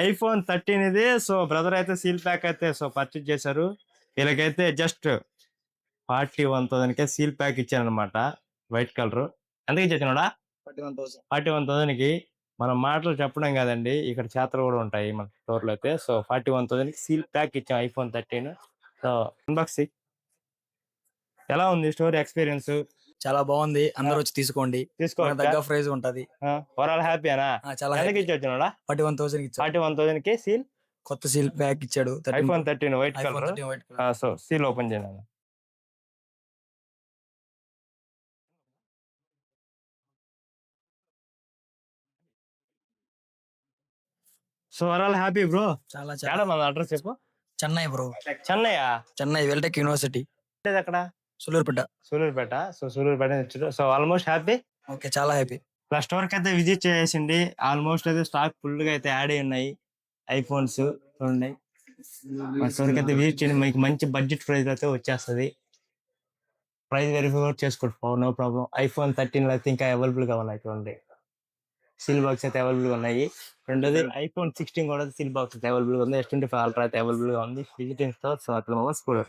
IPhone 13 ఇది. So brother అయితే seal pack అయితే సో పర్చేజ్ చేశారు. వీళ్ళకైతే జస్ట్ 41,000కే సీల్ ప్యాక్ ఇచ్చారనమాట. వైట్ కలర్ ఎంతకి ఇచ్చేసినాడా? 41,000 కి. మనం మాటలు చెప్పడం కాదండి, ఇక్కడ చేతలు కూడా ఉంటాయి మన స్టోర్ లో అయితే. సో 41,000 కి సీల్ ప్యాక్ ఇచ్చాం ఐఫోన్ 13. సో అన్బాక్సింగ్ ఎలా ఉంది స్టోర్ ఎక్స్పీరియన్స్? చాలా బాగుంది, అందరూ వచ్చి తీసుకోండి. తీసుకోవచ్చా? దగ్గర ప్రైజ్ ఉంటది. ఓవరాల్ హ్యాపీనా? చాలా ఎంతకి ఇచ్చాడు? 41,000 ఇచ్చాడు. 41,000 కి సీల్, కొత్త సీల్ ప్యాక్ ఇచ్చాడు. IPhone 13 white colour. So seal open చేయాలి. So overall happy bro. చాలా చాలా మన అడ్రస్ చెప్పు. చెన్నై బ్రో. చెన్నైయా? చెన్నై వెల్టెక్ యూనివర్సిటీ. అక్కడ సూలూరుపేట. సూలూరుపేట. సో సూలూరుపేట ఇచ్చారు. So almost happy. ఓకే, చాలా హ్యాపీ. ప్లస్ స్టోర్ కి అయితే విజిట్ చేసిండి. ఆల్మోస్ట్ అయితే స్టాక్ ఫుల్ గా అయితే యాడ్ అయి ఉన్నాయి. ఐఫోన్స్ ఉన్నాయి. స్టోర్ కి అయితే విజిట్ చేయండి, మీకు మంచి బడ్జెట్ ప్రైస్ అయితే వచ్చేస్తుంది. ప్రైస్ వెరిఫై కూడా చేసుకోవచ్చు, నో ప్రాబ్లం. ఐఫోన్ 13 అయితే ఇంకా అవైలబుల్ గా ఉన్నాయి చూడండి. సీల్ బాక్స్ అయితే అవైలబుల్ గా ఉన్నాయి. రెండోది ఐఫోన్ 16 కూడా సీల్ బాక్స్ అయితే అవైలబుల్ గా ఉంది. S25 అల్ట్రా అయితే అవైలబుల్ గా ఉంది. విజిటింగ్ స్టోర్ సో అక్కడ కూడా